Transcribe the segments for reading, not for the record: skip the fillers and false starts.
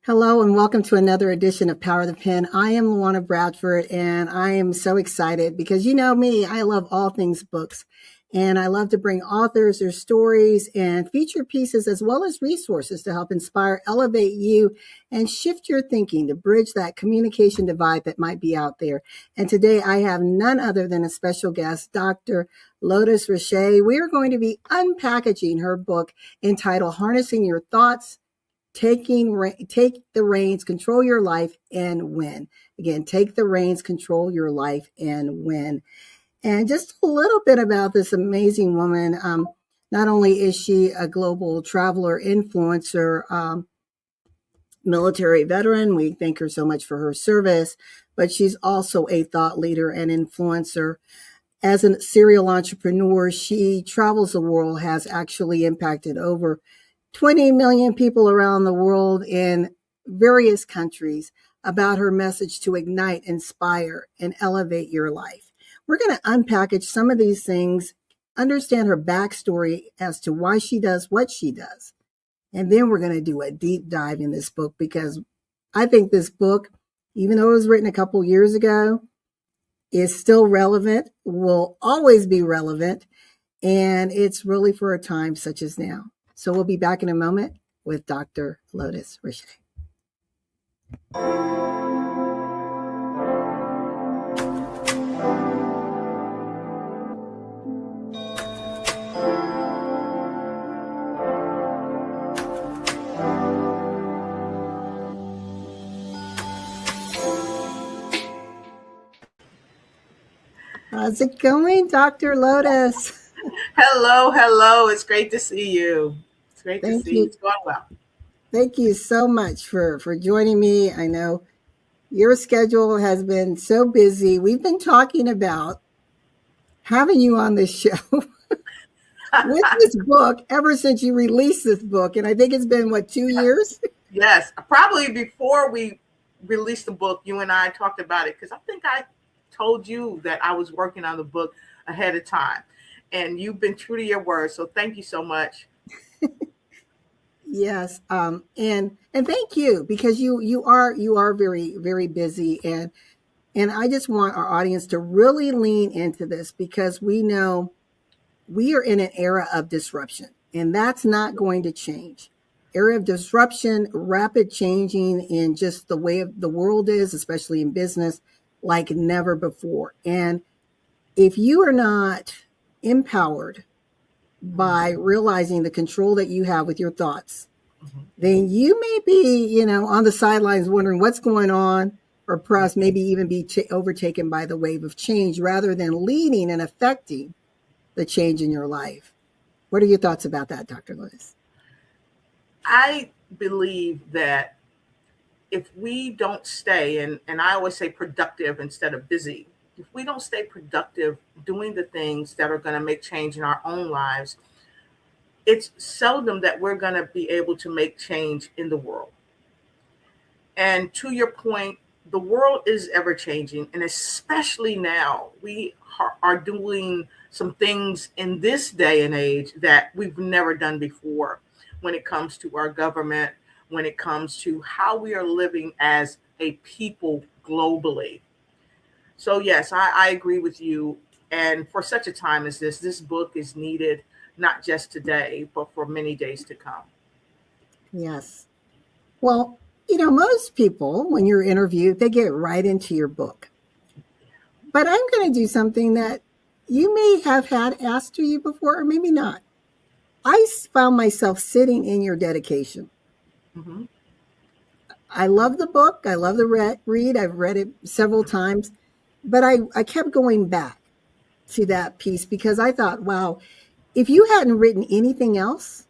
Hello and welcome to another edition of Power of the Pen. I am LaWanna Bradford and I am so excited because you know me, I love all things books and I love to bring authors, their stories and feature pieces as well as resources to help inspire, elevate you and shift your thinking to bridge that communication divide that might be out there. And today I have none other than a special guest, Dr. Lotus Riche. We are going to be unpackaging her book entitled Harnessing Your Thoughts, take the reins, control your life and win. Again, take the reins, control your life and win. And just a little bit about this amazing woman. Not only is she a global traveler, influencer, military veteran, we thank her so much for her service, but she's also a thought leader and influencer. As a serial entrepreneur, she travels the world, has actually impacted over 20 million people around the world in various countries about her message to ignite, inspire, and elevate your life. We're going to unpackage some of these things, understand her backstory as to why she does what she does. And then we're going to do a deep dive in this book because I think this book, even though it was written a couple years ago, is still relevant, will always be relevant, and it's really for a time such as now. So we'll be back in a moment with Dr. Lotus Riche. How's it going, Dr. Lotus? Hello. It's great to see you. It's great to see you. It's going well. Thank you so much for joining me. I know your schedule has been so busy. We've been talking about having you on this show with this book ever since you released this book. And I think it's been, 2 years? Yes. Probably before we released the book, you and I talked about it because I think I told you that I was working on the book ahead of time. And you've been true to your word. So thank you so much. Yes. And thank you because you are very, very busy. And I just want our audience to really lean into this because we know we are in an era of disruption and that's not going to change. Era of disruption, rapid changing in just the way the world is, especially in business, like never before. And if you are not empowered by realizing the control that you have with your thoughts, then you may be, on the sidelines wondering what's going on, or perhaps maybe even be overtaken by the wave of change rather than leading and affecting the change in your life. What are your thoughts about that, Dr. Lewis? I believe that if we don't stay, and I always say productive instead of busy, if we don't stay productive doing the things that are going to make change in our own lives, it's seldom that we're going to be able to make change in the world. And to your point, the world is ever changing. And especially now, we are doing some things in this day and age that we've never done before when it comes to our government, when it comes to how we are living as a people globally. So yes, I agree with you. And for such a time as this book is needed, not just today, but for many days to come. Yes. Well, most people, when you're interviewed, they get right into your book. But I'm going to do something that you may have had asked to you before, or maybe not. I found myself sitting in your dedication. Mm-hmm. I love the book. I love the read. I've read it several times. But I kept going back to that piece because I thought, wow, if you hadn't written anything else,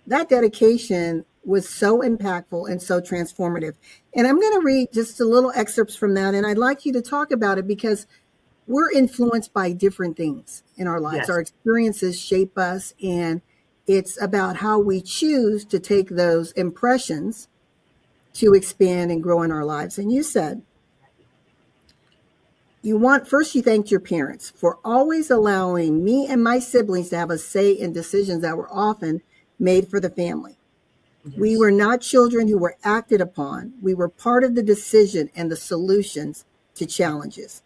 that dedication was so impactful and so transformative. And I'm going to read just a little excerpts from that. And I'd like you to talk about it because we're influenced by different things in our lives. Yes. Our experiences shape us. And it's about how we choose to take those impressions to expand and grow in our lives. And you said, you thanked your parents for always allowing me and my siblings to have a say in decisions that were often made for the family. We Yes. were not children who were acted upon. We were part of the decision and the solutions to challenges.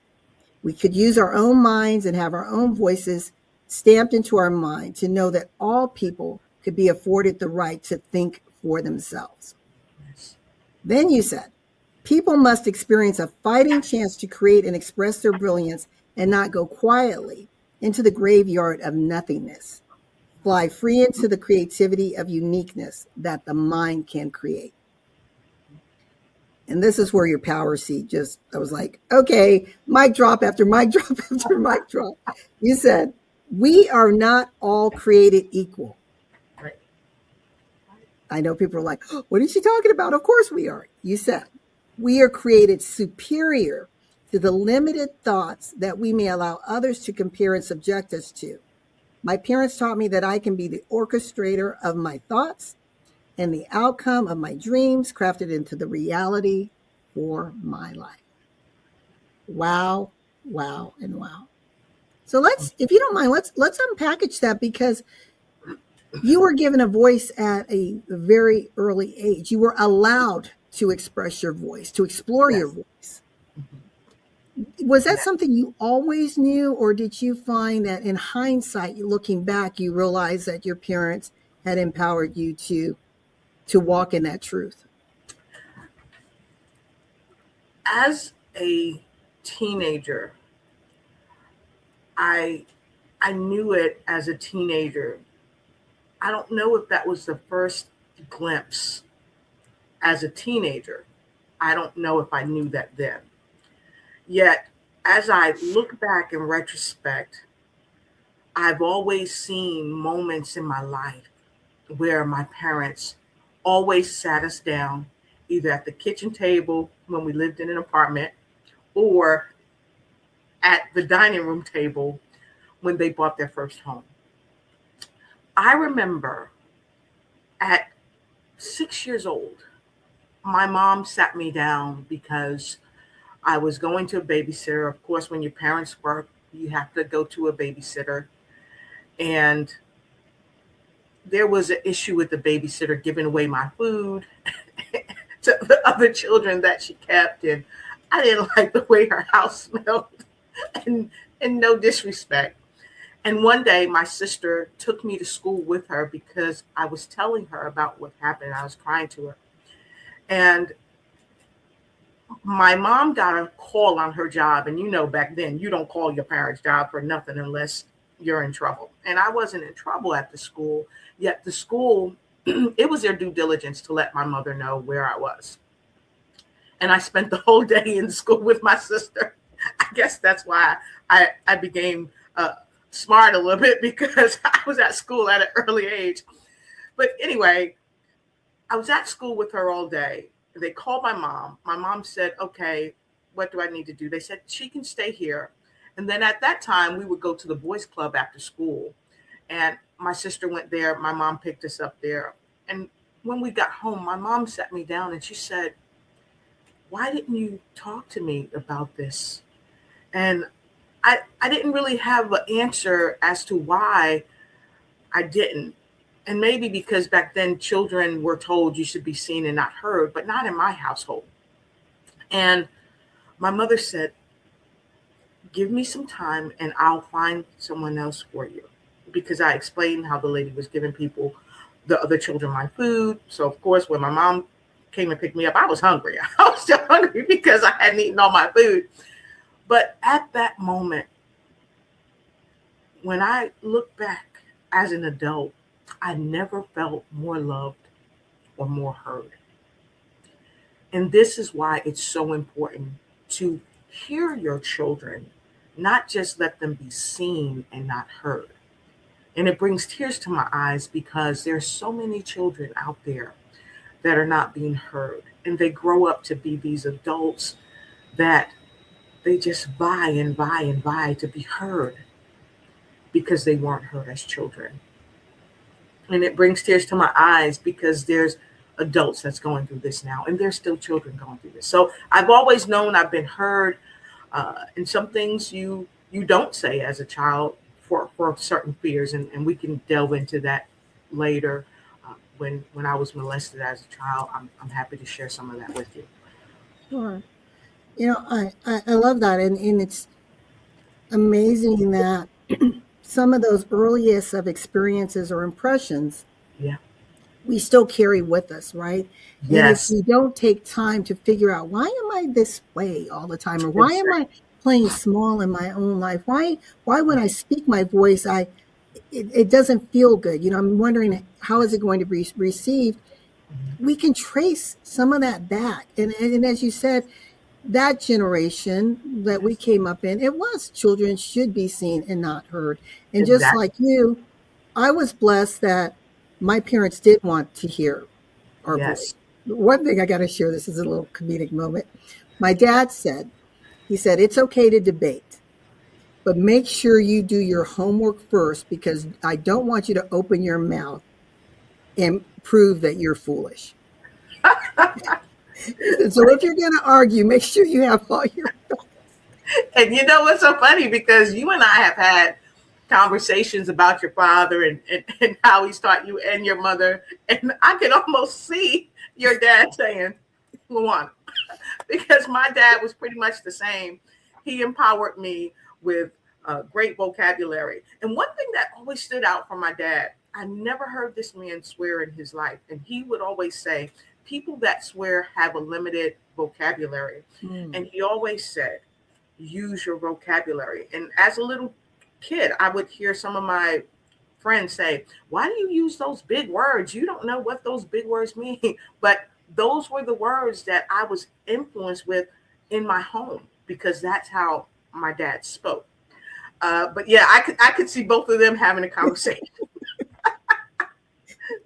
We could use our own minds and have our own voices stamped into our mind to know that all people could be afforded the right to think for themselves. Yes. Then you said, people must experience a fighting chance to create and express their brilliance and not go quietly into the graveyard of nothingness. Fly free into the creativity of uniqueness that the mind can create. And this is where your power seat just, I was like, okay, mic drop after mic drop after mic drop. You said, we are not all created equal. Right. I know people are like, oh, what is she talking about? Of course we are. You said, we are created superior to the limited thoughts that we may allow others to compare and subject us to. My parents taught me that I can be the orchestrator of my thoughts and the outcome of my dreams crafted into the reality for my life. Wow, wow, and wow. So let's, if you don't mind, let's unpackage that, because you were given a voice at a very early age. You were allowed to express your voice, to explore your Yes. voice. Was that Yes. something you always knew, or did you find that in hindsight, looking back, you realized that your parents had empowered you to walk in that truth? As a teenager, I I knew it as a teenager. I don't know if that was the first glimpse as a teenager. I don't know if I knew that then. Yet, as I look back in retrospect, I've always seen moments in my life where my parents always sat us down, either at the kitchen table when we lived in an apartment or at the dining room table when they bought their first home. I remember at 6 years old, my mom sat me down because I was going to a babysitter. Of course, when your parents work, you have to go to a babysitter. And there was an issue with the babysitter giving away my food to the other children that she kept. And I didn't like the way her house smelled. And, and no disrespect. And one day, my sister took me to school with her because I was telling her about what happened. I was crying to her. And my mom got a call on her job. And you know, back then, you don't call your parents' job for nothing unless you're in trouble. And I wasn't in trouble at the school, yet the school, it was their due diligence to let my mother know where I was. And I spent the whole day in school with my sister. I guess that's why I became smart a little bit, because I was at school at an early age. But anyway, I was at school with her all day. They called my mom. My mom said, okay, what do I need to do? They said she can stay here. And then at that time, we would go to the boys' club after school. And my sister went there. My mom picked us up there. And when we got home, my mom sat me down and she said, why didn't you talk to me about this? And I didn't really have an answer as to why I didn't. And maybe because back then children were told you should be seen and not heard, but not in my household. And my mother said, give me some time and I'll find someone else for you. Because I explained how the lady was giving people, the other children, my food. So, of course, when my mom came and picked me up, I was hungry. I was still hungry because I hadn't eaten all my food. But at that moment, when I look back as an adult, I never felt more loved or more heard. And this is why it's so important to hear your children, not just let them be seen and not heard. And it brings tears to my eyes because there's so many children out there that are not being heard. And they grow up to be these adults that they just vie and vie and vie to be heard because they weren't heard as children. And it brings tears to my eyes because there's adults that's going through this now, and there's still children going through this. So I've always known I've been heard, and some things you don't say as a child for certain fears, and we can delve into that later. when I was molested as a child. I'm happy to share some of that with you. Sure. I love that. And it's amazing that some of those earliest of experiences or impressions Yeah. we still carry with us, right? And if Yes. we don't take time to figure out why am I this way all the time, or why am Exactly. I playing small in my own life? Why when I speak my voice, it doesn't feel good. I'm wondering how is it going to be received. We can trace some of that back, and as you said, that generation that we Yes. came up in, it was children should be seen and not heard. And just Exactly. like you, I was blessed that my parents did want to hear our voice. Yes. One thing I got to share, this is a little comedic moment. My dad said, he said, it's okay to debate, but make sure you do your homework first because I don't want you to open your mouth and prove that you're foolish. He said, so if you're going to argue, make sure you have all your. And you know what's so funny? Because you and I have had conversations about your father and how he's taught you and your mother. And I can almost see your dad saying, LaWanna, because my dad was pretty much the same. He empowered me with great vocabulary. And one thing that always stood out from my dad, I never heard this man swear in his life. And he would always say, people that swear have a limited vocabulary. And Mm, he always said, use your vocabulary. And as a little kid, I would hear some of my friends say, why do you use those big words? You don't know what those big words mean. But those were the words that I was influenced with in my home because that's how my dad spoke. But yeah, I could see both of them having a conversation.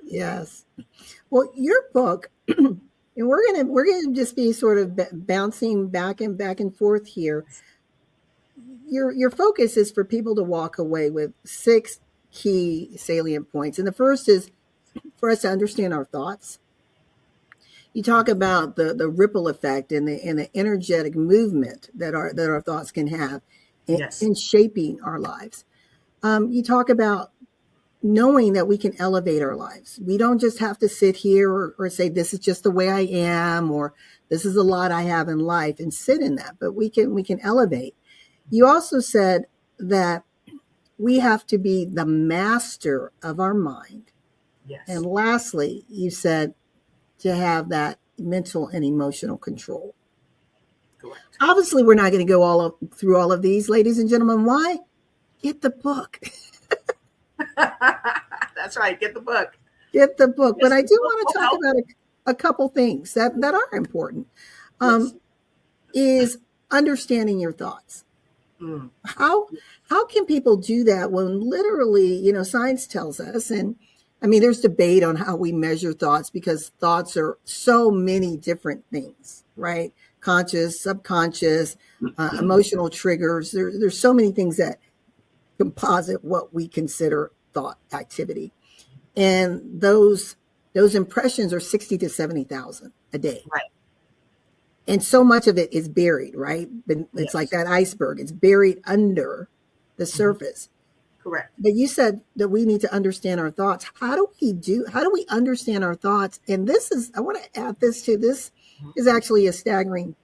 yes. Well, your book, and we're gonna just be sort of bouncing back and forth here. Your focus is for people to walk away with six key salient points, and the first is for us to understand our thoughts. You talk about the ripple effect and the energetic movement that our thoughts can have Yes. in shaping our lives. You talk about knowing that we can elevate our lives. We don't just have to sit here or say, this is just the way I am, or this is a lot I have in life and sit in that, but we can elevate. You also said that we have to be the master of our mind. And Yes. lastly, you said to have that mental and emotional control. Correct. Obviously, we're not going to go through all of these, ladies and gentlemen. Why? Get the book. That's right. Get the book. Get the book. But Yes, I the do book want to will talk help about you. a couple things that are important. Yes. Um, is understanding your thoughts. Mm. How how can people do that when literally, science tells us, and I mean, there's debate on how we measure thoughts because thoughts are so many different things, right? Conscious, subconscious, emotional triggers. There's so many things that composite what we consider thought activity, and those impressions are 60 to 70,000 a day. Right. And so much of it is buried, right? But it's like Yes. that iceberg, it's buried under the Hmm. surface. Correct. But you said that we need to understand our thoughts. How do we understand our thoughts? And I want to add this to this is actually a staggering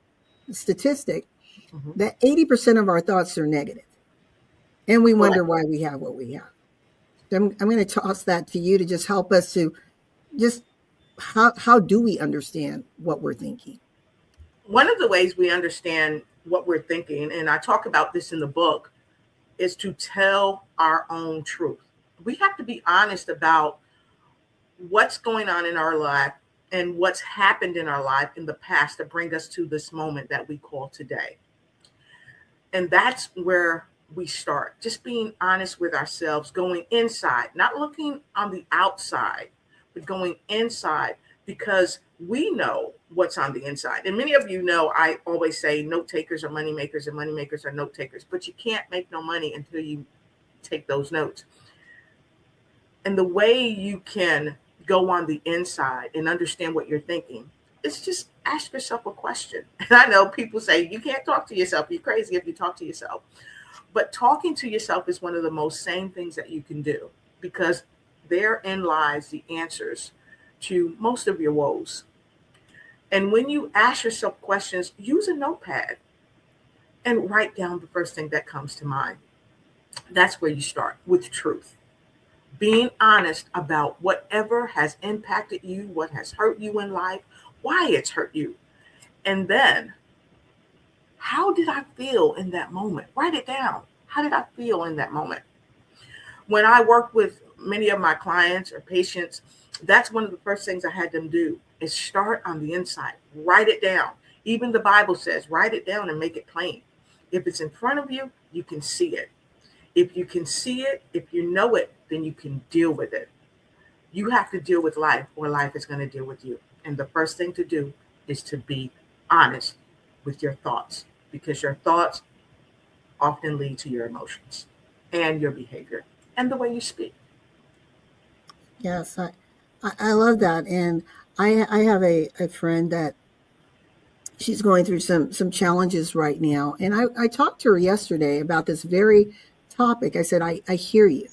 statistic Hmm. that 80% of our thoughts are negative. And we wonder Correct. why we have what we have. So I'm going to toss that to you to just help us to just how do we understand what we're thinking? One of the ways we understand what we're thinking, and I talk about this in the book, is to tell our own truth. We have to be honest about what's going on in our life and what's happened in our life in the past to bring us to this moment that we call today. And that's where we start. Just being honest with ourselves, going inside, not looking on the outside, but going inside because we know what's on the inside. And many of you know I always say note takers are money makers and money makers are note takers, but you can't make no money until you take those notes. And the way you can go on the inside and understand what you're thinking is just ask yourself a question. And I know people say you can't talk to yourself. You're crazy if you talk to yourself. But talking to yourself is one of the most sane things that you can do because therein lies the answers to most of your woes. And when you ask yourself questions, use a notepad and write down the first thing that comes to mind. That's where you start, with truth. Being honest about whatever has impacted you, what has hurt you in life, why it's hurt you. And then, how did I feel in that moment? Write it down. How did I feel in that moment? When I work with many of my clients or patients, that's one of the first things I had them do, is start on the inside. Write it down. Even the Bible says, write it down and make it plain. If it's in front of you, you can see it. If you can see it, if you know it, then you can deal with it. You have to deal with life, or life is going to deal with you. And the first thing to do is to be honest with your thoughts, because your thoughts often lead to your emotions and your behavior and the way you speak. Yes, I love that. And I have a friend that she's going through some challenges right now. And I talked to her yesterday about this very topic. I said, I hear you.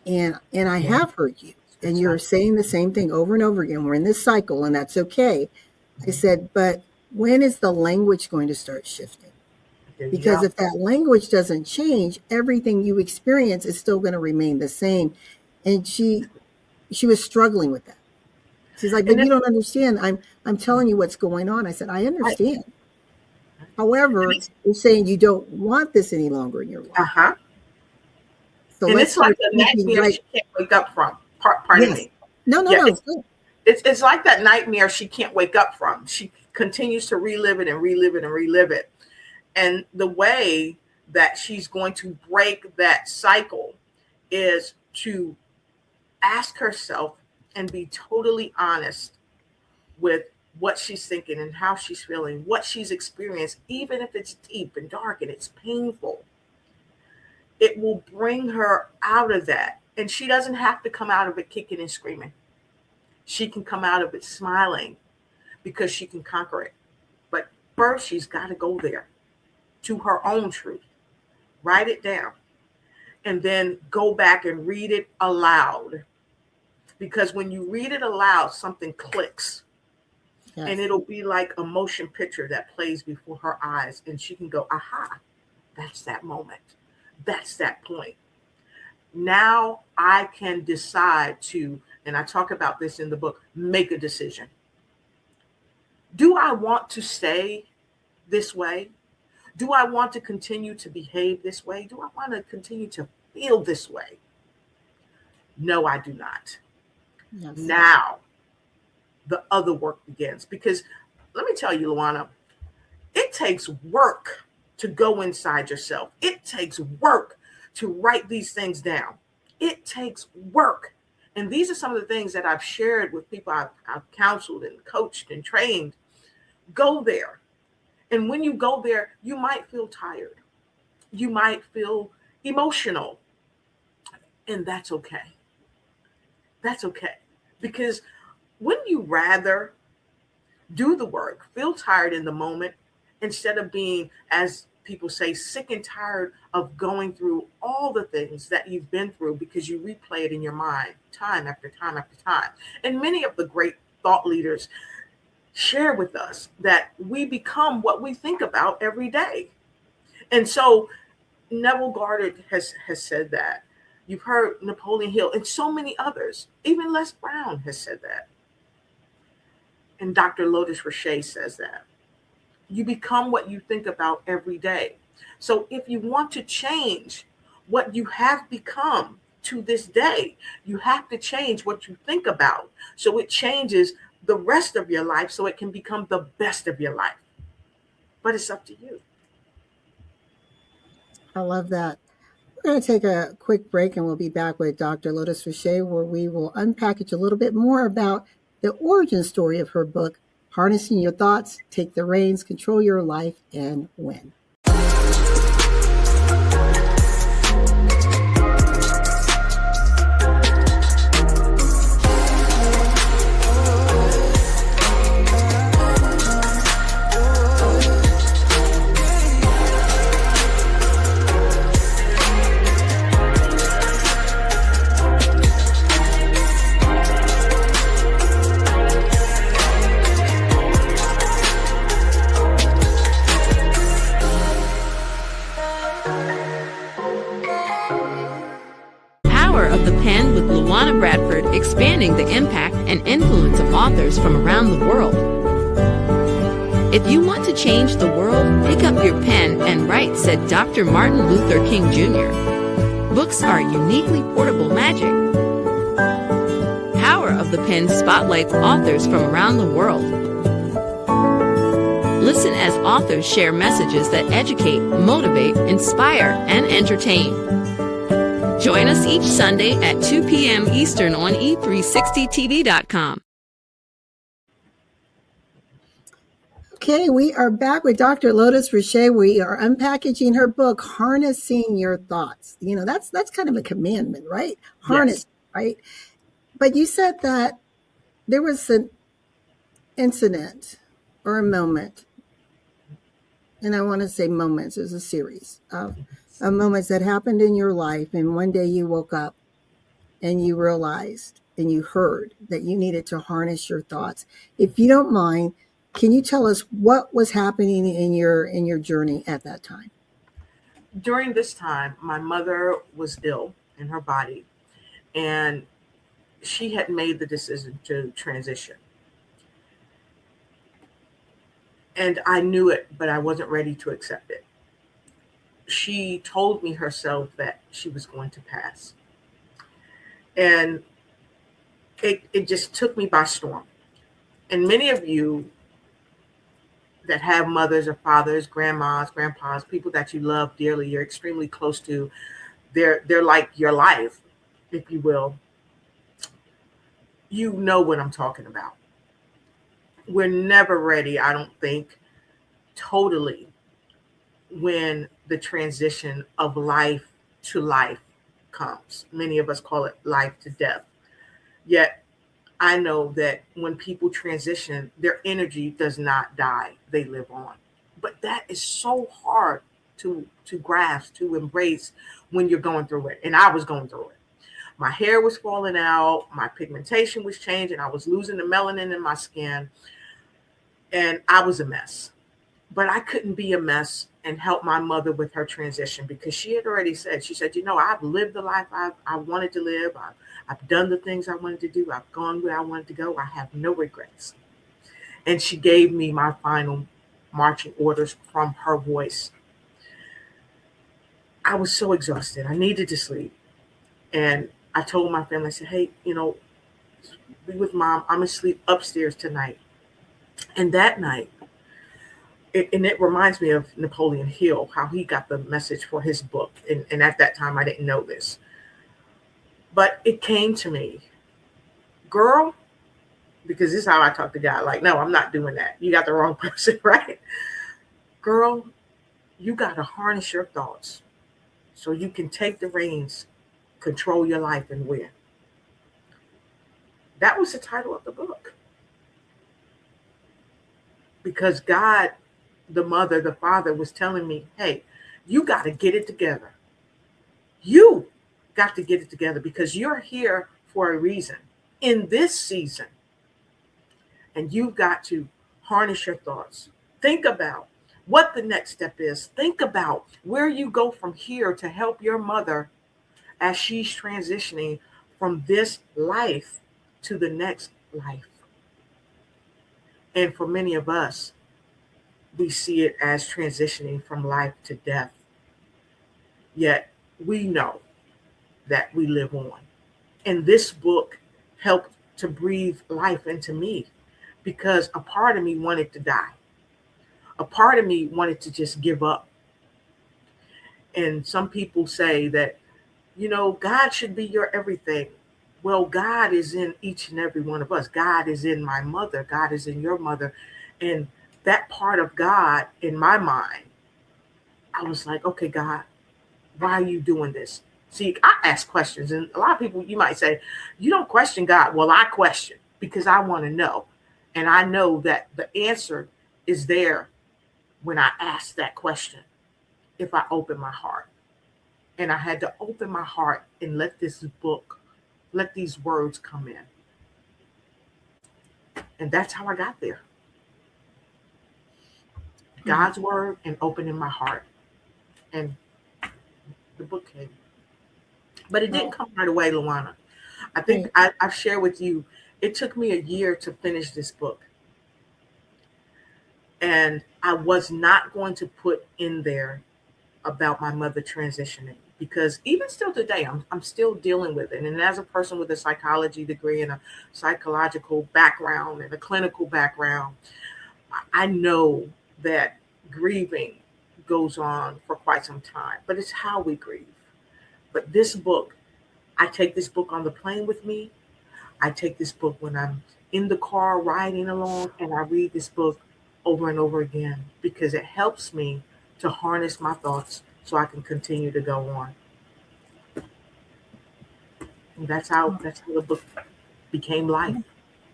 And I have heard you. And you're saying the same thing over and over again. We're in this cycle, and that's okay. I said, but when is the language going to start shifting? Because if that language doesn't change, everything you experience is still going to remain the same. And she was struggling with that. She's like, but you don't understand. I'm telling you what's going on. I said, I understand. However, you're saying you don't want this any longer in your life. Uh-huh. So and it's like a nightmare she can't wake up from. Pardon me. No, it's good. It's like that nightmare she can't wake up from. She continues to relive it and relive it and relive it. And the way that she's going to break that cycle is to ask herself and be totally honest with what she's thinking and how she's feeling, what she's experienced, even if it's deep and dark and it's painful. It will bring her out of that. And she doesn't have to come out of it kicking and screaming. She can come out of it smiling because she can conquer it. But first, she's got to go there to her own truth. Write it down. And then go back and read it aloud. Because when you read it aloud, something clicks. Yes. And it'll be like a motion picture that plays before her eyes. And she can go, aha, that's that moment. That's that point. Now I can decide to, and I talk about this in the book, make a decision. Do I want to stay this way? Do I want to continue to behave this way? Do I want to continue to feel this way? No, I do not. Yes. Now, the other work begins. Because let me tell you, LaWanna, it takes work to go inside yourself. It takes work to write these things down. It takes work. And these are some of the things that I've shared with people I've counseled and coached and trained. Go there. And when you go there, you might feel tired. You might feel emotional. And that's okay. That's okay. Because wouldn't you rather do the work, feel tired in the moment, instead of being, as people say, sick and tired of going through all the things that you've been through because you replay it in your mind time after time after time. And many of the great thought leaders share with us that we become what we think about every day. And so Neville Goddard has said that. You've heard Napoleon Hill and so many others. Even Les Brown has said that. And Dr. Lotus Riche says that. You become what you think about every day. So if you want to change what you have become to this day, you have to change what you think about. So it changes the rest of your life so it can become the best of your life. But it's up to you. I love that. We're going to take a quick break and we'll be back with Dr. Lotus Riche, where we will unpackage a little bit more about the origin story of her book, Harnessing Your Thoughts, Take the Reins, Control Your Life, and Win. authors from around the world. If you want to change the world, pick up your pen and write, said Dr. Martin Luther King Jr. Books are uniquely portable magic. Power of the Pen spotlights authors from around the world. Listen as authors share messages that educate, motivate, inspire, and entertain. Join us each Sunday at 2 p.m. Eastern on e360tv.com. Okay, we are back with Dr. Lotus Riche. We are unpackaging her book, Harnessing Your Thoughts. You know, that's kind of a commandment, right? Harness, Yes. right? But you said that there was an incident or a moment, and I want to say moments, there's a series of moments that happened in your life, and one day you woke up and you realized and you heard that you needed to harness your thoughts. If you don't mind, can you tell us what was happening in your journey at that time? During this time, my mother was ill in her body, and she had made the decision to transition. And I knew it, but I wasn't ready to accept it. She told me herself that she was going to pass. And it just took me by storm. And many of you that have mothers or fathers, grandmas, grandpas, people that you love dearly, you're extremely close to, they're like your life, if you will. You know what I'm talking about. We're never ready, I don't think, totally, when the transition of life to life comes. Many of us call it life to death. Yet I know that when people transition, their energy does not die, they live on. But that is so hard to grasp, to embrace when you're going through it. And I was going through it. My hair was falling out, my pigmentation was changing, I was losing the melanin in my skin, and I was a mess. But I couldn't be a mess and help my mother with her transition, because she had already said, she said, I've lived the life I wanted to live. I've done the things I wanted to do. I've gone where I wanted to go. I have no regrets. And she gave me my final marching orders from her voice. I was so exhausted. I needed to sleep. And I told my family, I said, hey, be with mom. I'm asleep upstairs tonight. And that night, it reminds me of Napoleon Hill, how he got the message for his book. And at that time, I didn't know this. But it came to me, girl, because this is how I talk to God. Like, no, I'm not doing that. You got the wrong person, right? Girl, you got to harness your thoughts so you can take the reins, control your life, and win. That was the title of the book. Because God, the mother, the father was telling me, hey, you got to get it together. You got to get it together, because you're here for a reason in this season. And you've got to harness your thoughts. Think about what the next step is. Think about where you go from here to help your mother as she's transitioning from this life to the next life. And for many of us, we see it as transitioning from life to death. Yet we know that we live on. And this book helped to breathe life into me, because a part of me wanted to die. A part of me wanted to just give up. And some people say that, God should be your everything. Well, God is in each and every one of us. God is in my mother. God is in your mother. And that part of God in my mind, I was like, okay, God, why are you doing this? See, I ask questions, and a lot of people, you might say, you don't question God. Well, I question, because I want to know. And I know that the answer is there when I ask that question, if I open my heart. And I had to open my heart and let this book, let these words come in. And that's how I got there. God's word and opening my heart. And the book came. But it didn't come right away, LaWanna. I think I've shared with you It took me a year to finish this book. And I was not going to put in there about my mother transitioning because even still today, I'm still dealing with it. And as a person with a psychology degree and a psychological background and a clinical background, I know that grieving goes on for quite some time, but it's how we grieve. But this book, I take this book on the plane with me. I take this book when I'm in the car riding along, and I read this book over and over again because it helps me to harness my thoughts so I can continue to go on. And that's how the book became life.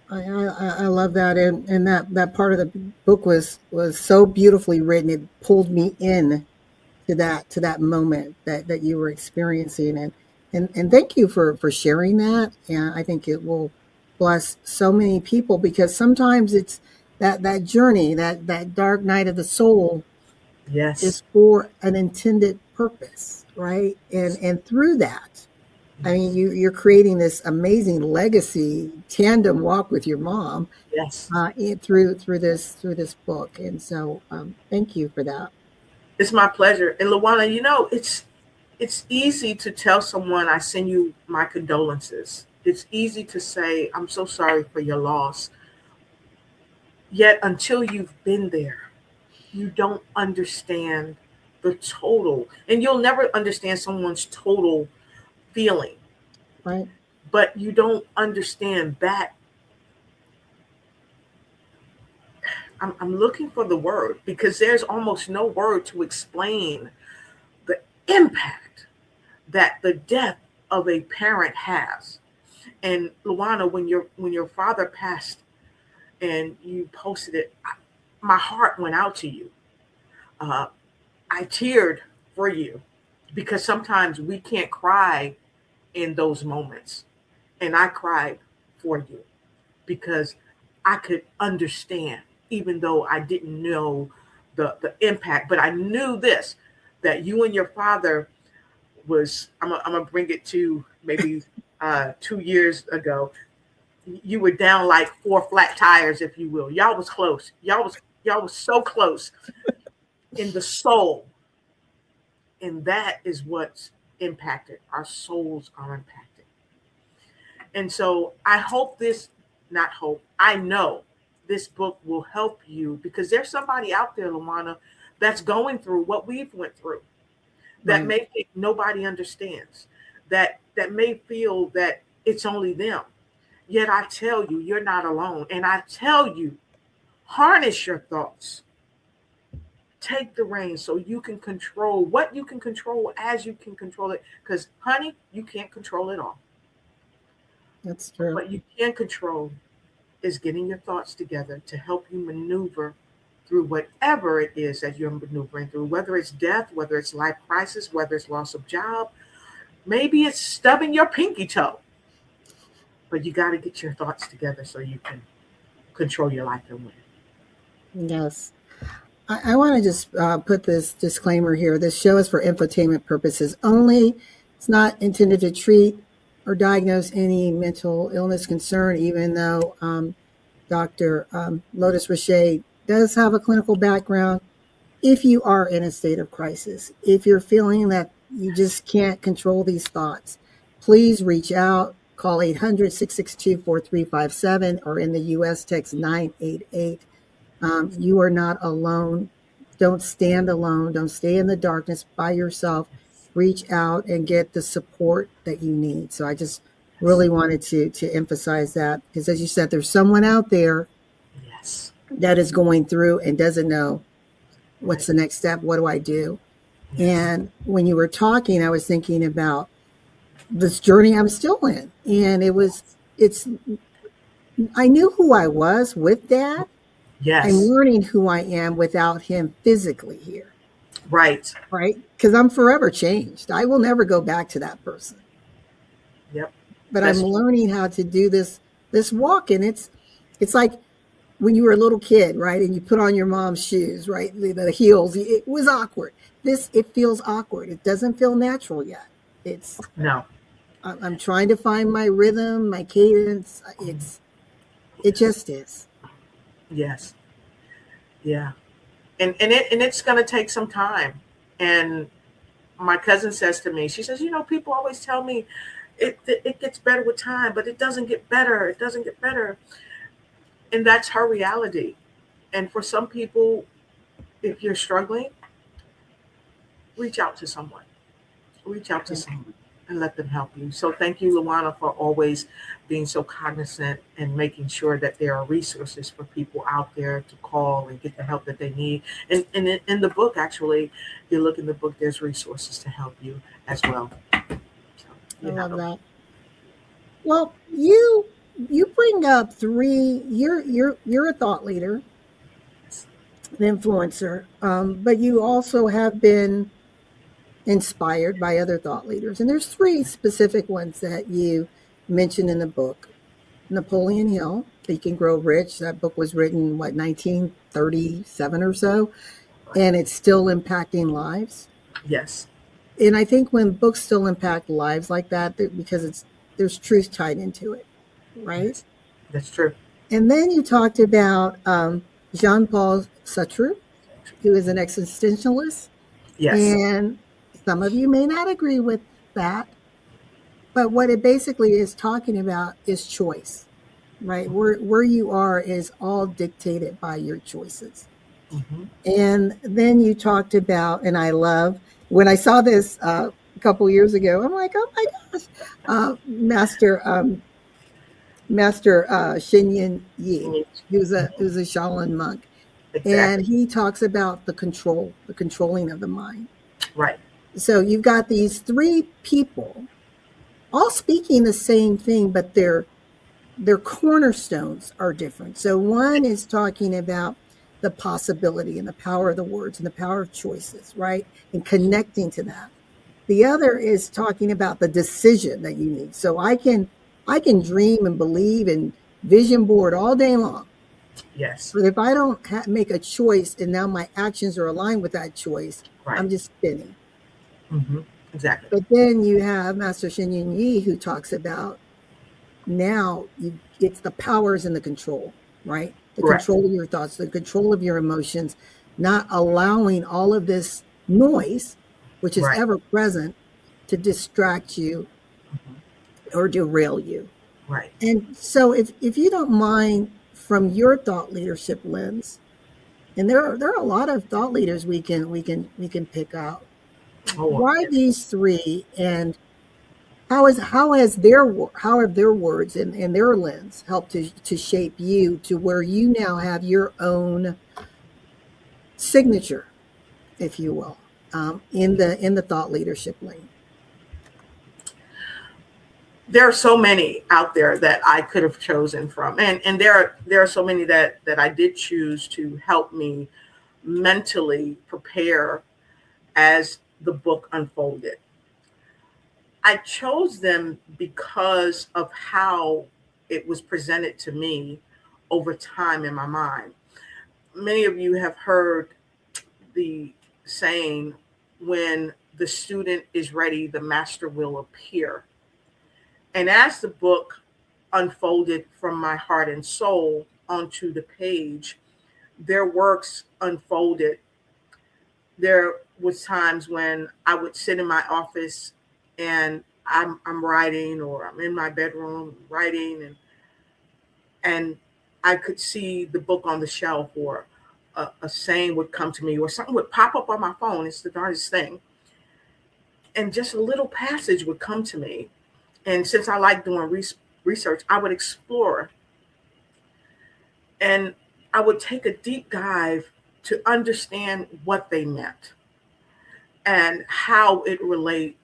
I love that, and that part of the book was so beautifully written. It pulled me in to that moment that you were experiencing, and thank you for sharing that. And I think it will bless so many people because sometimes it's that journey, that dark night of the soul Yes. is for an intended purpose, right? And through that, I mean, you're creating this amazing legacy tandem walk with your mom Yes. through this book, and so thank you for that. It's my pleasure. And LaWanna, it's easy to tell someone I send you my condolences. It's easy to say I'm so sorry for your loss. Yet until you've been there, you don't understand the total. And you'll never understand someone's total feeling, Right. but you don't understand that. I'm looking for the word because there's almost no word to explain the impact that the death of a parent has. And LaWanna, when your father passed and you posted it, my heart went out to you. Uh, I teared for you because sometimes we can't cry in those moments. And I cried for you because I could understand, even though I didn't know the impact, but I knew this, that you and your father was, I'm gonna bring it to maybe 2 years ago. You were down like four flat tires, if you will. Y'all was close. Y'all was so close in the soul. And that is what's impacted. Our souls are impacted. And so I hope this, not hope, I know this book will help you because there's somebody out there, LaWanna, that's going through what we've went through, that Right. may think nobody understands, that may feel that it's only them. Yet I tell you, you're not alone. And I tell you, harness your thoughts. Take the reins so you can control what you can control as you can control it. Because, honey, you can't control it all. That's true. What you can control is getting your thoughts together to help you maneuver through whatever it is that you're maneuvering through, whether it's death, whether it's life crisis, whether it's loss of job, maybe it's stubbing your pinky toe. But you got to get your thoughts together so you can control your life and win. Yes. I want to just put this disclaimer here. This show is for infotainment purposes only. It's not intended to treat or diagnose any mental illness concern, even though Dr. Lotus Riche does have a clinical background. If you are in a state of crisis, if you're feeling that you just can't control these thoughts, please reach out. Call 800-662-4357 or in the U.S. text 988. You are not alone. Don't stand alone. Don't stay in the darkness by yourself. Reach out and get the support that you need. So I just really wanted to emphasize that because, as you said, there's someone out there Yes. that is going through and doesn't know what's the next step. What do I do? Yes. And when you were talking, I was thinking about this journey I'm still in, and I knew who I was with Dad. I'm Yes. learning who I am without him physically here, Right. right? Because I'm forever changed. I will never go back to that person. Yep. But That's I'm true. learning how to do this walk, and it's like when you were a little kid, right? And you put on your mom's shoes, right? The heels. It was awkward. It feels awkward. It doesn't feel natural yet. No. I'm trying to find my rhythm, my cadence. It just is. Yes. Yeah. And it's going to take some time. And my cousin says to me, she says, people always tell me it gets better with time, but it doesn't get better. It doesn't get better. And that's her reality. And for some people, if you're struggling, reach out to someone. Reach out to someone and let them help you. So thank you, LaWanna, for always being so cognizant and making sure that there are resources for people out there to call and get the help that they need. And in the book, actually, if you look in the book, there's resources to help you as well. So, I love that. Well, you bring up three. You're a thought leader, an influencer, but you also have been inspired by other thought leaders. And there's three specific ones that you mentioned in the book. Napoleon Hill, Think and Grow Rich. That book was written, 1937 or so, and it's still impacting lives. Yes. And I think when books still impact lives like that, because there's truth tied into it, right? Yes. That's true. And then you talked about Jean-Paul Sartre, who is an existentialist. Yes. And some of you may not agree with that, but what it basically is talking about is choice, right? Where you are is all dictated by your choices. Mm-hmm. And then you talked about, and I love, when I saw this a couple years ago, I'm like, oh my gosh, Master Shinyan Yi, who's a Shaolin monk. Exactly. And he talks about the controlling of the mind. Right. So you've got these three people all speaking the same thing, but their cornerstones are different. So one is talking about the possibility and the power of the words and the power of choices, right? And connecting to that. The other is talking about the decision that you need. So I can dream and believe and vision board all day long. Yes. But if I don't make a choice and now my actions are aligned with that choice, right, I'm just spinning. Mm-hmm. Exactly. But then you have Master Shinyan Yi, who talks about now it's the powers and the control, right? The control of your thoughts, the control of your emotions, not allowing all of this noise, which is ever present, to distract you or derail you. Right. And so if you don't mind, from your thought leadership lens, and there are a lot of thought leaders we can pick out. Why these three, and how have their words and their lens helped to shape you to where you now have your own signature, if you will, in the thought leadership lane? There are so many out there that I could have chosen from, and there are so many that I did choose to help me mentally prepare as the book unfolded. I chose them because of how it was presented to me over time in my mind. Many of you have heard the saying, when the student is ready, the master will appear. And as the book unfolded from my heart and soul onto the page, their works unfolded. There was times when I would sit in my office and I'm writing, or I'm in my bedroom writing, and I could see the book on the shelf, or a saying would come to me, or something would pop up on my phone. It's the darndest thing. And just a little passage would come to me. And since I like doing research, I would explore. And I would take a deep dive to understand what they meant and how it relates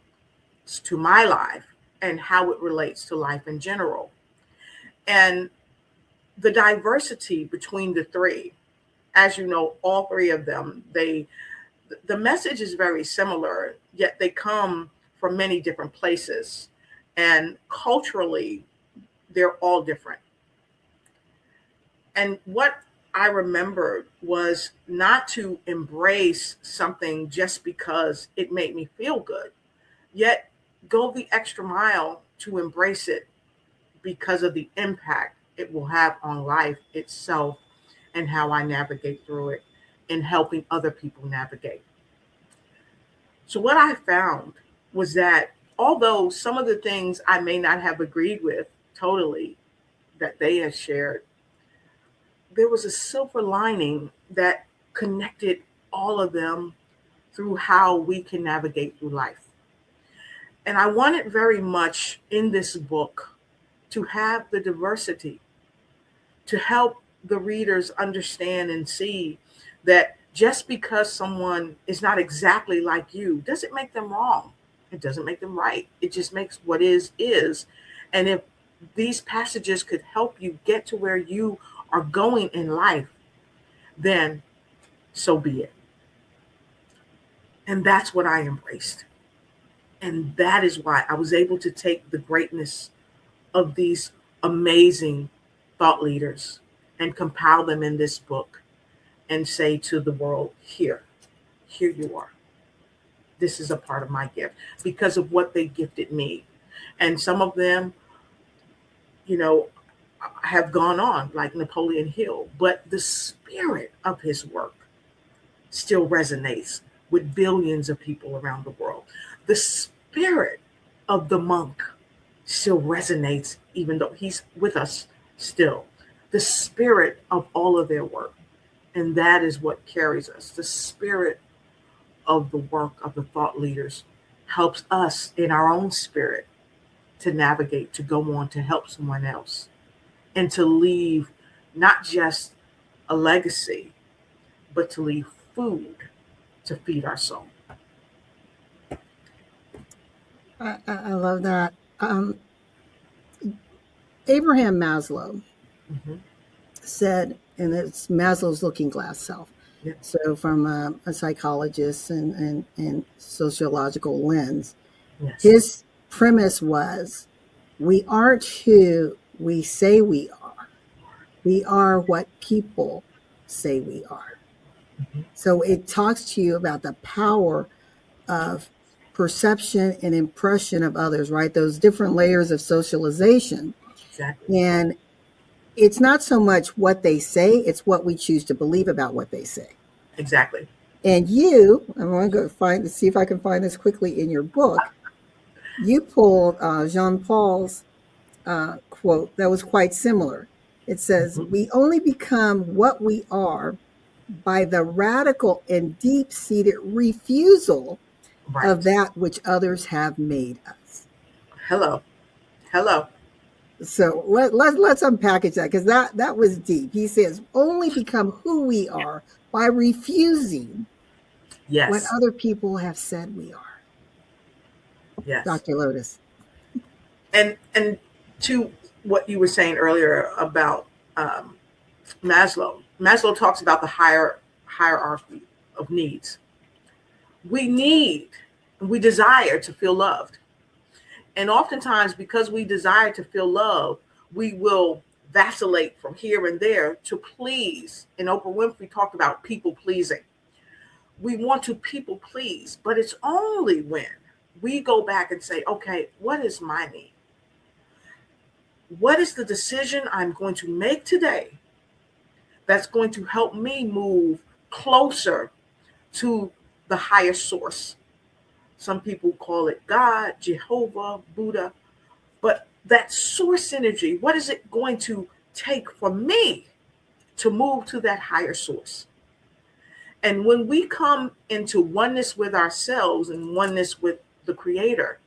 to my life and how it relates to life in general. And the diversity between the three, as you know, all three of them, the message is very similar, yet they come from many different places. And culturally, they're all different. And what I remembered was not to embrace something just because it made me feel good, yet go the extra mile to embrace it because of the impact it will have on life itself and how I navigate through it and helping other people navigate. So, what I found was that although some of the things I may not have agreed with totally that they had shared, there was a silver lining that connected all of them through how we can navigate through life. And I wanted very much in this book to have the diversity to help the readers understand and see that just because someone is not exactly like you doesn't make them wrong. It doesn't make them right. It just makes what is. And if these passages could help you get to where you are going in life, then so be it. And that's what I embraced. And that is why I was able to take the greatness of these amazing thought leaders and compile them in this book and say to the world, here you are. This is a part of my gift because of what they gifted me. And some of them, have gone on like Napoleon Hill, but the spirit of his work still resonates with billions of people around the world. The spirit of the monk still resonates, even though he's with us still. The spirit of all of their work. And that is what carries us. The spirit of the work of the thought leaders helps us in our own spirit to navigate, to go on, to help someone else, and to leave not just a legacy, but to leave food to feed our soul. I love that. Abraham Maslow said, and it's Maslow's looking glass self. Yep. So from a psychologist and sociological lens, Yes. his premise was, we aren't who we say we are. We are what people say we are. So it talks to you about the power of perception and impression of others, right? Those different layers of socialization. Exactly. And it's not so much what they say, it's what we choose to believe about what they say. Exactly. And I'm going to go see if I can find this quickly in your book. You pulled Jean Paul's quote that was quite similar. It says, we only become what we are by the radical and deep-seated refusal of that which others have made us. Hello. So let's unpackage that, because that was deep. He says, only become who we are by refusing what other people have said we are. Yes. Dr. Lotus. And to what you were saying earlier about Maslow talks about the hierarchy of needs. We desire to feel loved. And oftentimes, because we desire to feel love, we will vacillate from here and there to please. And Oprah Winfrey talked about people pleasing. We want to people please, but it's only when we go back and say, okay, what is my need? What is the decision I'm going to make today that's going to help me move closer to the higher source? Some people call it God, Jehovah, Buddha, but that source energy, what is it going to take for me to move to that higher source? And when we come into oneness with ourselves and oneness with the Creator,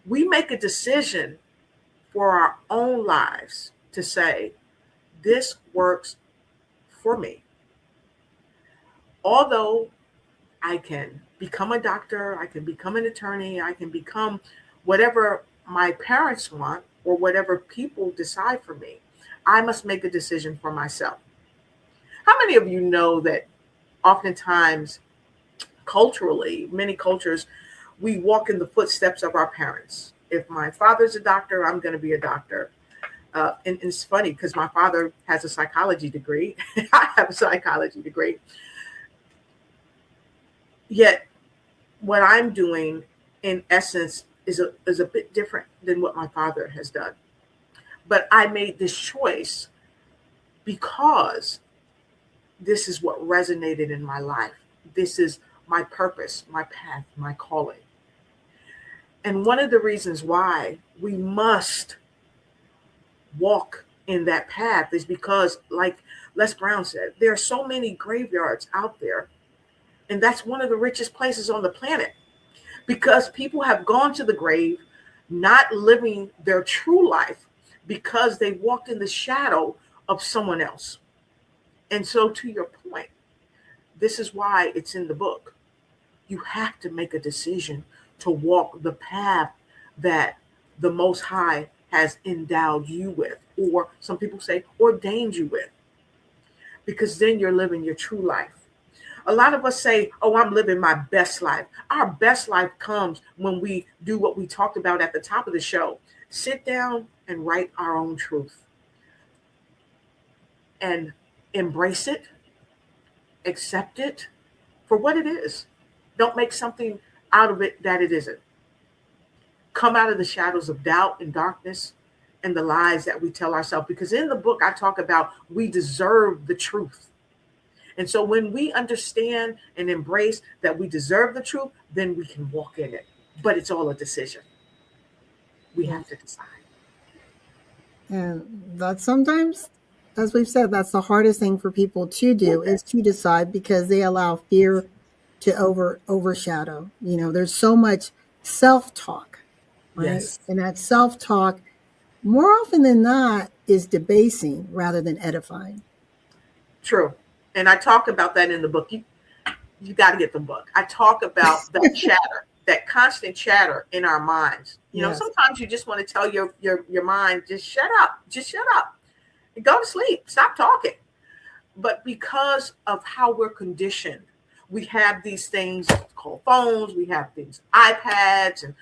we make a decision for our own lives to say, this works for me. Although I can become a doctor, I can become an attorney, I can become whatever my parents want or whatever people decide for me, I must make a decision for myself. How many of you know that oftentimes culturally, many cultures, we walk in the footsteps of our parents? If my father's a doctor, I'm going to be a doctor. And it's funny because my father has a psychology degree. I have a psychology degree. Yet what I'm doing, in essence, is a bit different than what my father has done. But I made this choice because this is what resonated in my life. This is my purpose, my path, my calling. And one of the reasons why we must walk in that path is because, like Les Brown said, there are so many graveyards out there. And that's one of the richest places on the planet, because people have gone to the grave not living their true life because they walked in the shadow of someone else. And so, to your point, this is why it's in the book. You have to make a decision to walk the path that the Most High has endowed you with, or some people say ordained you with, because then you're living your true life. A lot of us say, oh, I'm living my best life. Our best life comes when we do what we talked about at the top of the show. Sit down and write our own truth and embrace it, accept it for what it is. Don't make something out of it that it isn't. Come out of the shadows of doubt and darkness and the lies that we tell ourselves. Because in the book, I talk about we deserve the truth. And so when we understand and embrace that we deserve the truth, then we can walk in it. But it's all a decision. We have to decide. And that sometimes, as we've said, that's the hardest thing for people to do, is to decide, because they allow fear to overshadow. You know, there's so much self-talk, right? Yes. And that self-talk, more often than not, is debasing rather than edifying. True. And I talk about that in the book. You got to get the book. I talk about that chatter, that constant chatter in our minds. You know, sometimes you just want to tell your mind, just shut up, and go to sleep, stop talking. But because of how we're conditioned, we have these things called phones, we have these iPads, and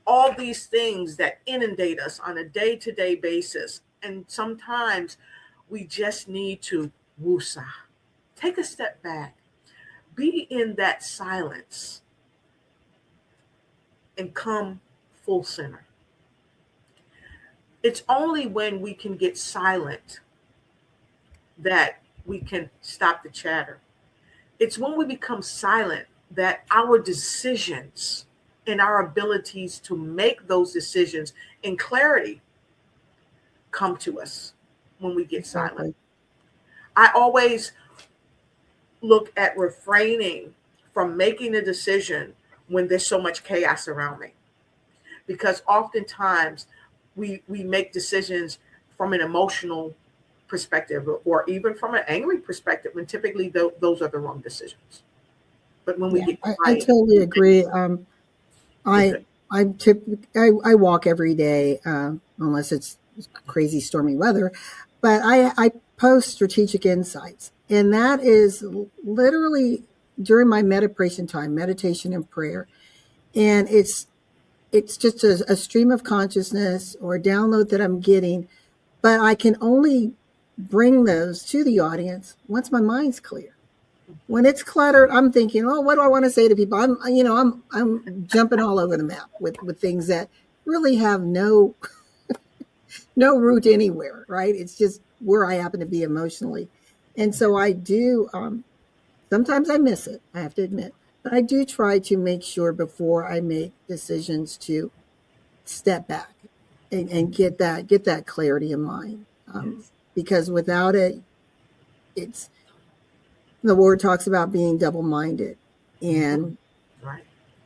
all these things that inundate us on a day-to-day basis. And sometimes we just need to woosah. Take a step back, be in that silence, and come full center. It's only when we can get silent that we can stop the chatter. It's when we become silent that our decisions and our abilities to make those decisions in clarity come to us when we get silent. I always look at refraining from making a decision when there's so much chaos around me, because oftentimes we make decisions from an emotional perspective, or even from an angry perspective, when typically those are the wrong decisions. But when we get quiet, I totally agree. I walk every day, unless it's crazy stormy weather, but I post strategic insights. And that is literally during my meditation and prayer. And it's just a stream of consciousness or a download that I'm getting, but I can only bring those to the audience once my mind's clear. When it's cluttered, I'm thinking, oh, what do I want to say to people? I'm jumping all over the map with things that really have no root anywhere, right? It's just where I happen to be emotionally. And so I do, sometimes I miss it, I have to admit, but I do try to make sure before I make decisions to step back and get that clarity of mind. Because without it, it's, the word talks about being double-minded, and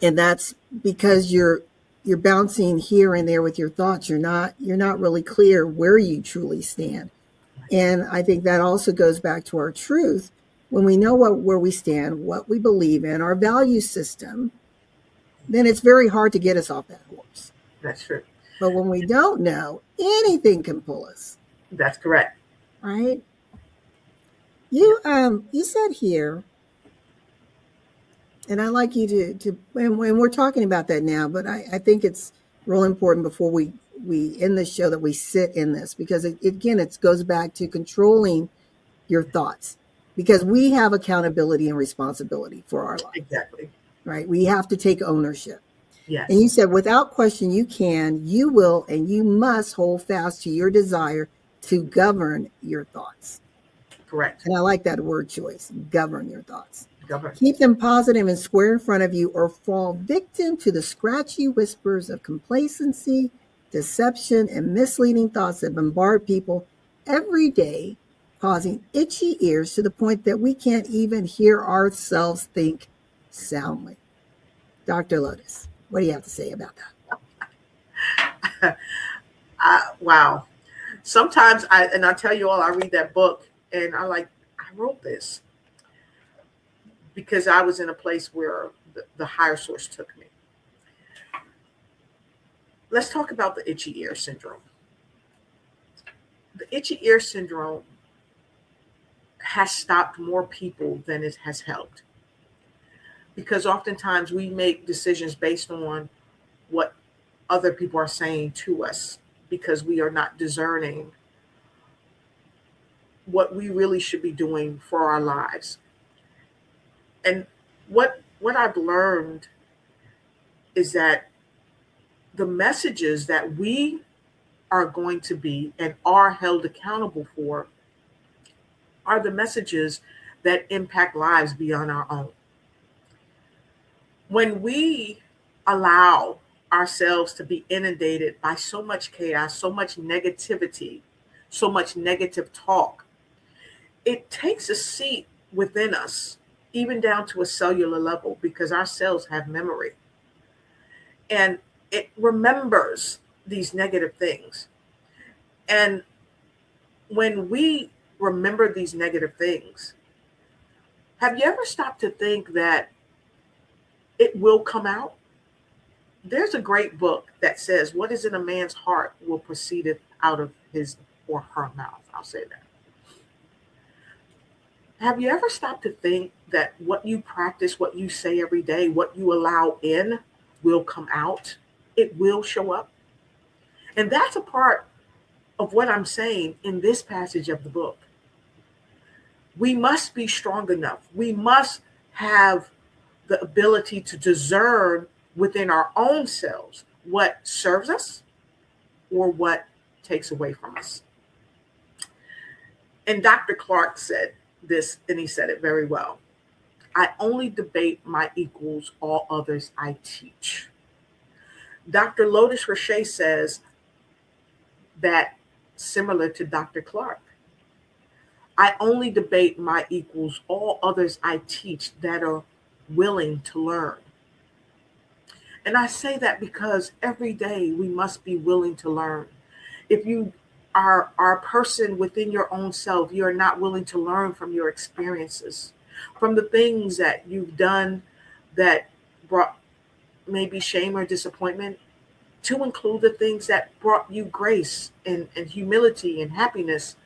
that's because you're bouncing here and there with your thoughts. You're not really clear where you truly stand. And I think that also goes back to our truth. When we know where we stand, what we believe in, our value system, then it's very hard to get us off that horse. That's true. But when we don't know, anything can pull us. That's correct. Right? You said here, and I'd like you to and we're talking about that now, but I think it's real important before we end the show that we sit in this, because it goes back to controlling your thoughts, because we have accountability and responsibility for our life. Exactly. Right? We have to take ownership. Yes. And you said, without question, you can, you will, and you must hold fast to your desire to govern your thoughts. Correct. And I like that word choice, govern your thoughts. Govern. Keep them positive and square in front of you, or fall victim to the scratchy whispers of complacency, deception, and misleading thoughts that bombard people every day, causing itchy ears to the point that we can't even hear ourselves think soundly. Dr. Lotus, what do you have to say about that? Wow. Sometimes I tell you all, I read that book and I wrote this because I was in a place where the higher source took me. Let's talk about the itchy ear syndrome. The itchy ear syndrome has stopped more people than it has helped, because oftentimes we make decisions based on what other people are saying to us, because we are not discerning what we really should be doing for our lives. And what I've learned is that the messages that we are going to be and are held accountable for are the messages that impact lives beyond our own. When we allow ourselves to be inundated by so much chaos, so much negativity, so much negative talk, it takes a seat within us, even down to a cellular level, because our cells have memory. And it remembers these negative things. And when we remember these negative things, have you ever stopped to think that it will come out? There's a great book that says, what is in a man's heart will proceed out of his or her mouth. I'll say that. Have you ever stopped to think that what you practice, what you say every day, what you allow in will come out? It will show up. And that's a part of what I'm saying in this passage of the book. We must be strong enough. We must have the ability to discern within our own selves what serves us or what takes away from us. And Dr. Clark said this, and he said it very well. I only debate my equals, all others I teach. Dr. Lotus Riche says that similar to Dr. Clark. I only debate my equals, all others I teach that are willing to learn. And I say that because every day we must be willing to learn. If you are a person within your own self, you are not willing to learn from your experiences, from the things that you've done that brought maybe shame or disappointment, to include the things that brought you grace and humility and happiness,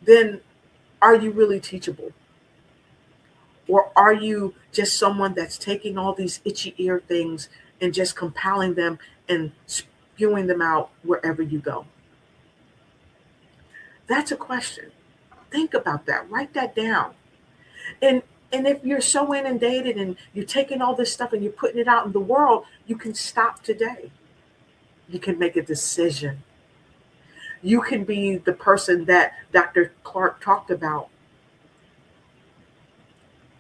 then are you really teachable? Or are you just someone that's taking all these itchy ear things and just compiling them and spewing them out wherever you go? That's a question. Think about that. Write that down. And if you're so inundated and you're taking all this stuff and you're putting it out in the world, you can stop today. You can make a decision. You can be the person that Dr. Clark talked about.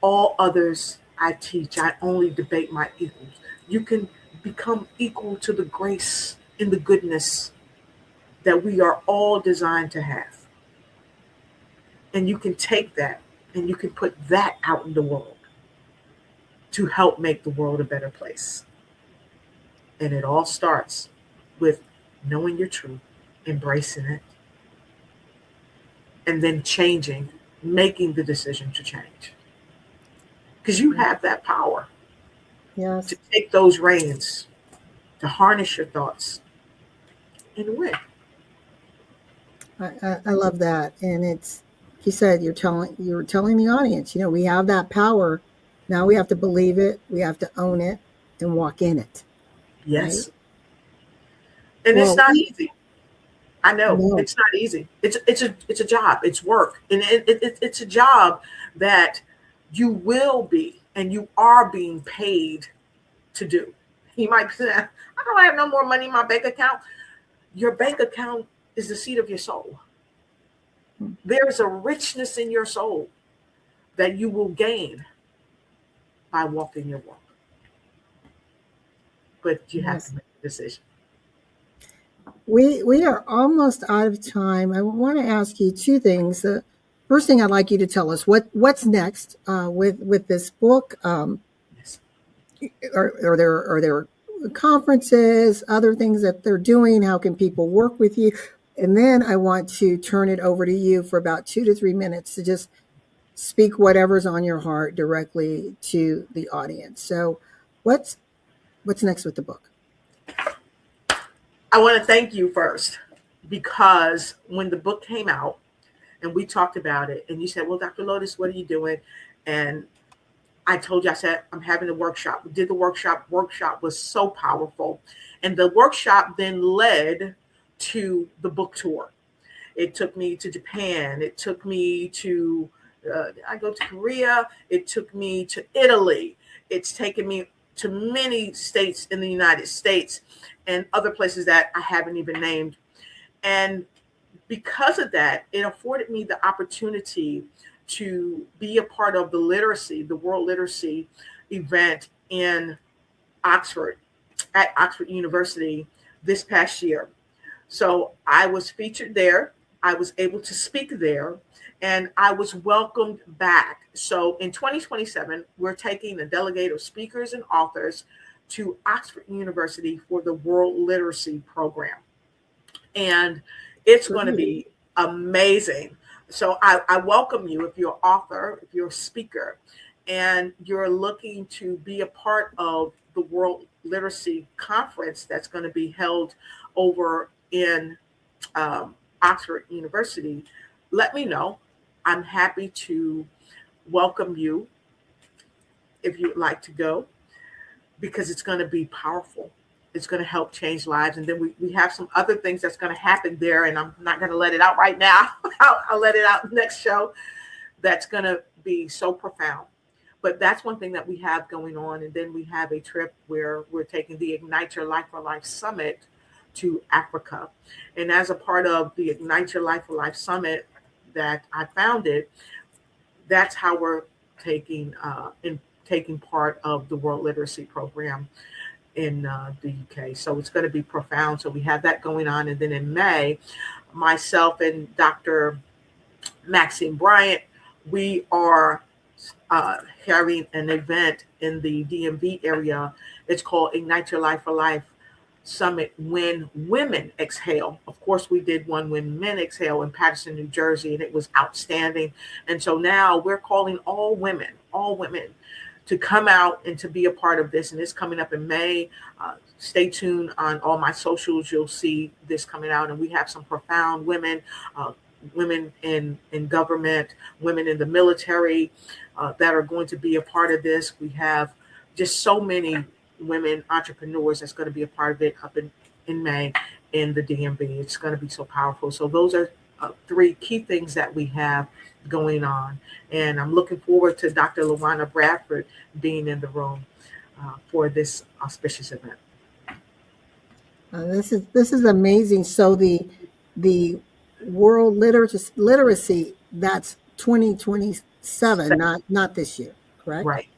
All others I teach, I only debate my equals. You can become equal to the grace and the goodness that we are all designed to have. And you can take that and you can put that out in the world to help make the world a better place. And it all starts with knowing your truth, embracing it, and then changing, making the decision to change. Because you have that power. Yes. To take those reins, to harness your thoughts, and win. I love that. And it's, he said, you're telling the audience, we have that power. Now we have to believe it. We have to own it and walk in it. Yes. Right? And it's not easy. I know No. it's not easy. It's a job. It's work. And it's a job that you will be and you are being paid to do. You might be saying, I don't have no more money in my bank account. Your bank account is the seat of your soul. There is a richness in your soul that you will gain by walking your walk. But you have to make a decision. We are almost out of time. I want to ask you two things. The first thing I'd like you to tell us what's next with this book. Yes. Are there conferences, other things that they're doing? How can people work with you? And then I want to turn it over to you for about 2 to 3 minutes to just speak whatever's on your heart directly to the audience. So what's next with the book? I want to thank you first, because when the book came out and we talked about it and you said, well, Dr. Lotus, what are you doing? And I told you, I said, I'm having a workshop. We did the workshop. Workshop was so powerful. And the workshop then led to the book tour. It took me to Japan. It took me to, I go to Korea. It took me to Italy. It's taken me to many states in the United States and other places that I haven't even named. And because of that, it afforded me the opportunity to be a part of the World Literacy event in Oxford, at Oxford University this past year. So I was featured there. I was able to speak there, and I was welcomed back. So in 2027, we're taking a delegate of speakers and authors to Oxford University for the World Literacy Program. And it's going to be amazing. So I welcome you if you're an author, if you're a speaker, and you're looking to be a part of the World Literacy Conference that's going to be held over in Oxford University. Let me know. I'm happy to welcome you if you'd like to go, because it's going to be powerful. It's going to help change lives. And then we have some other things that's going to happen there, and I'm not going to let it out right now. I'll let it out next show. That's going to be so profound. But that's one thing that we have going on. And then we have a trip where we're taking the Ignite Your Life for Life Summit to Africa. And as a part of the Ignite Your Life for Life Summit that I founded, that's how we're taking part of the World Literacy Program in the UK. So it's going to be profound. So we have that going on. And then in May, myself and Dr. Maxine Bryant, we are having an event in the DMV area. It's called Ignite Your Life for Life Summit When Women Exhale. Of course, we did one When Men Exhale in Paterson, New Jersey, and it was outstanding. And so now we're calling all women to come out and to be a part of this. And it's coming up in May. Stay tuned on all my socials. You'll see this coming out. And we have some profound women, women in government, women in the military that are going to be a part of this. We have just so many women entrepreneurs that's going to be a part of it up in May in the DMV. It's going to be so powerful. So those are 3 key things that we have going on. And I'm looking forward to Dr. LaWanna Bradford being in the room for this auspicious event. This is amazing. So the World Literacy, that's 2027, not this year, correct? Right.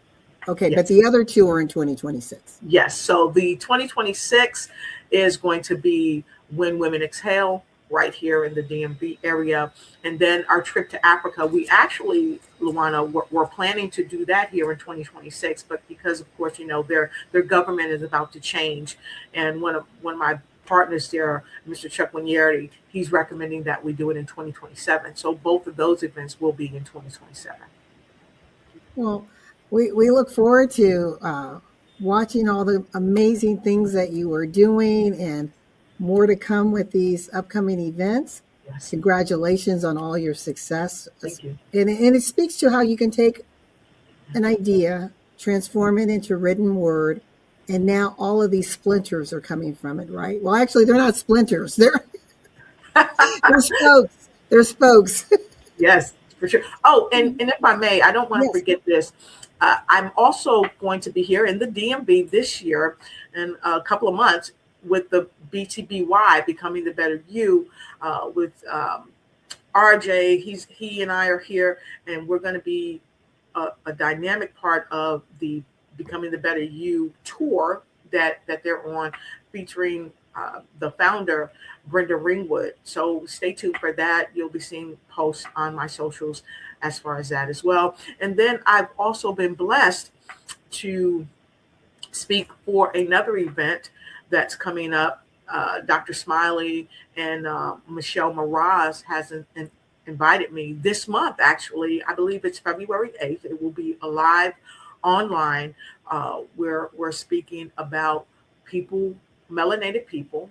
Okay, yes. But the other 2 are in 2026. Yes. So the 2026 is going to be When Women Exhale, right here in the DMV area. And then our trip to Africa, we actually, LaWanna, we're planning to do that here in 2026, but because of course, their government is about to change. And one of my partners there, Mr. Chuck Winiardi, he's recommending that we do it in 2027. So both of those events will be in 2027. Well, we look forward to watching all the amazing things that you are doing, and more to come with these upcoming events. Yes. Congratulations on all your success. Thank you. And it speaks to how you can take an idea, transform it into written word, and now all of these splinters are coming from it, right? Well, actually, they're not splinters. They're spokes. They're spokes. Yes, For sure. Oh, and if I may, I don't want to Yes. forget this. I'm also going to be here in the DMV this year in a couple of months with the BTBY, Becoming the Better You, with RJ. He and I are here, and we're going to be a dynamic part of the Becoming the Better You tour that they're on, featuring the founder, Brenda Ringwood. So stay tuned for that. You'll be seeing posts on my socials as far as that as well. And then I've also been blessed to speak for another event that's coming up. Dr. Smiley and Michelle Mraz has invited me this month, actually. I believe it's February 8th. It will be a live online where we're speaking about people, melanated people,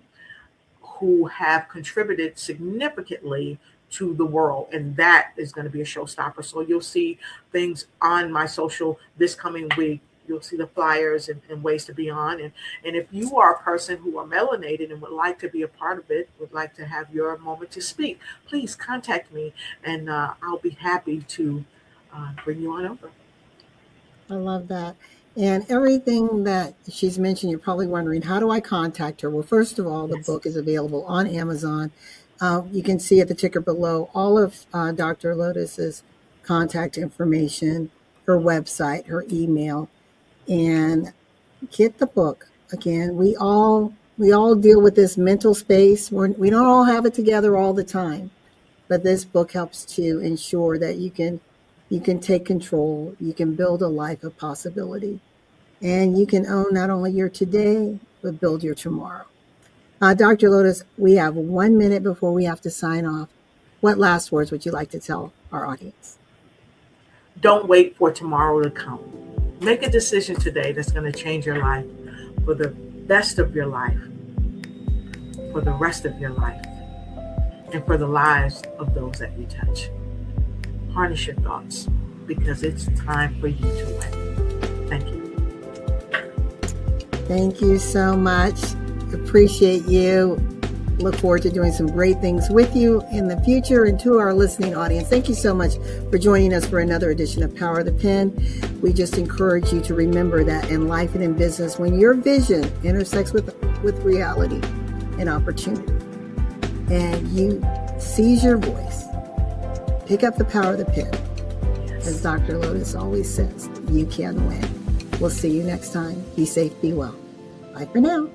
who have contributed significantly to the world. And that is going to be a showstopper. So you'll see things on my social this coming week. You'll see the flyers and ways to be on. And if you are a person who are melanated and would like to be a part of it, would like to have your moment to speak, please contact me, and I'll be happy to bring you on over. I love that. And everything that she's mentioned, you're probably wondering, how do I contact her? Well, first of all, the book is available on Amazon. You can see at the ticker below all of Dr. Lotus's contact information, her website, her email, and get the book. Again, we all deal with this mental space. We don't all have it together all the time, but this book helps to ensure that you can take control, you can build a life of possibility, and you can own not only your today, but build your tomorrow. Dr. Lotus, we have 1 minute before we have to sign off. What last words would you like to tell our audience? Don't wait for tomorrow to come. Make a decision today that's going to change your life for the best of your life, for the rest of your life, and for the lives of those that you touch. Harness your thoughts, because it's time for you to win. Thank you. Thank you so much. Appreciate you. Look forward to doing some great things with you in the future. And to our listening audience, thank you so much for joining us for another edition of Power of the Pen. We just encourage you to remember that in life and in business, when your vision intersects with reality and opportunity, and you seize your voice, pick up the power of the pen. As Dr. Lotus always says, you can win. We'll see you next time. Be safe, be well. Bye for now.